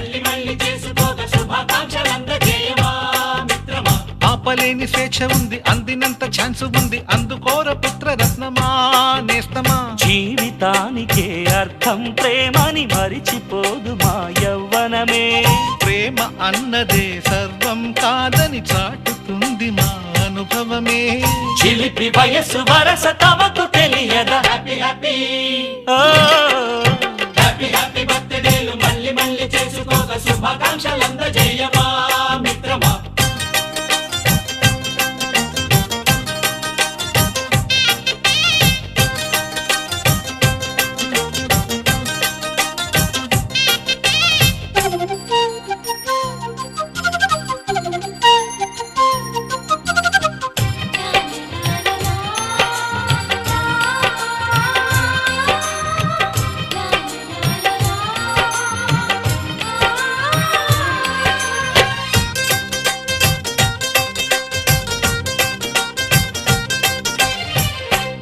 మళ్ళీ మళ్ళీ చేసుకోక శుభాకాంక్షలందజేయమా మిత్రమా. ఆపలేని స్వేచ్ఛ ఉంది, అందినంత ఛాన్స్ ఉంది, అందుకోర పుత్ర రత్నమా నేస్తమా. జీవితానికే అర్థం ప్రేమని మరిచిపోదు మా యవ్వనమే. ప్రేమ అన్నదే సర్వం కాదని చాటుతుంది మా అనుభవమే. చిలిపి వయసు వరస తమకు తెలియదా. హ్యాపీ హ్యాపీ ఓ హ్యాపీ హ్యాపీ బర్త్డేలు మళ్ళీ మళ్ళీ చేసుకోక శుభాకాంక్షలందజేయమా మిత్రమా.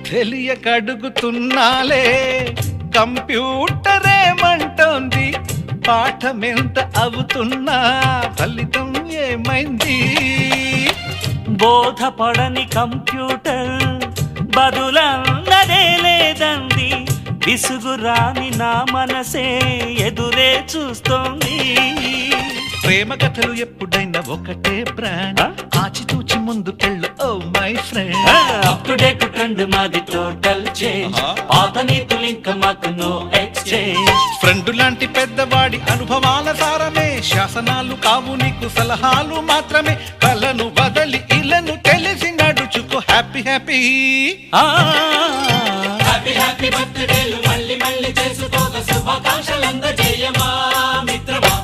తెలియక అడుగుతున్నాలే, కంప్యూటరేమంటోంది, పాఠమెంత అవుతున్నా ఫలితం ఏమైంది. బోధపడని కంప్యూటర్ బదులన్నదే లేదంది. విసుగురాని నా మనసే ఎదురే చూస్తోంది. ప్రేమ కథలు ఎప్పుడైనా ఒకటే బ్రాండ్, ఆచితూచి ముందుకెళ్ళు oh my friend. Up to date trend మాది టోటల్ చేంజ్. పాత నీతులు ఇంకా మాకు నో ఎక్స్చేంజ్. ఫ్రెండ్ లాంటి పెద్దవాడి అనుభవాల సారమే, శాసనాలు కావు నీకు సలహాలు మాత్రమే. కలను బదలి ఇలను తెలిసి నడుచుకో హ్యాపీ హ్యాపీ. హ్యాపీ హ్యాపీ బర్త్డేలు మళ్ళీ మళ్ళీ చేసుకోక శుభాకాంక్షలందజేయమా మిత్రమా.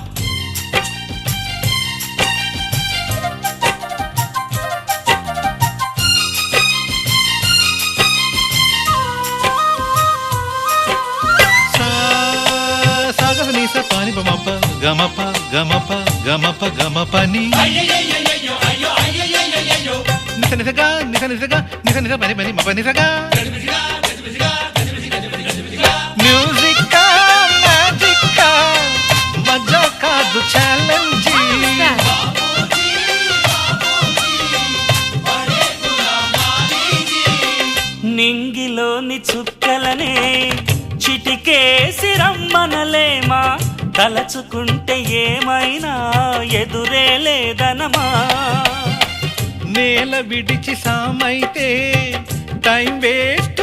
సాగనీస పాని బమప గమప గమప గమప గమపని అయ్యయ్యయ్యయ్యో అయ్యో అయ్యయ్యయ్యో నిస నిసగా నిస నిసగా నిస నిస పని పని మప నిసగా. మ్యూజిక్ మ్యాజిక్ మజా కాదు ఛాలెంజ్. నింగిలోని చుక్కలనే చిటికేసి రమ్మనలేమా. తలచుకుంటే ఏమైనా ఎదురే లేదనమా. నేల విడిచి సామైతే టైం వేస్ట్.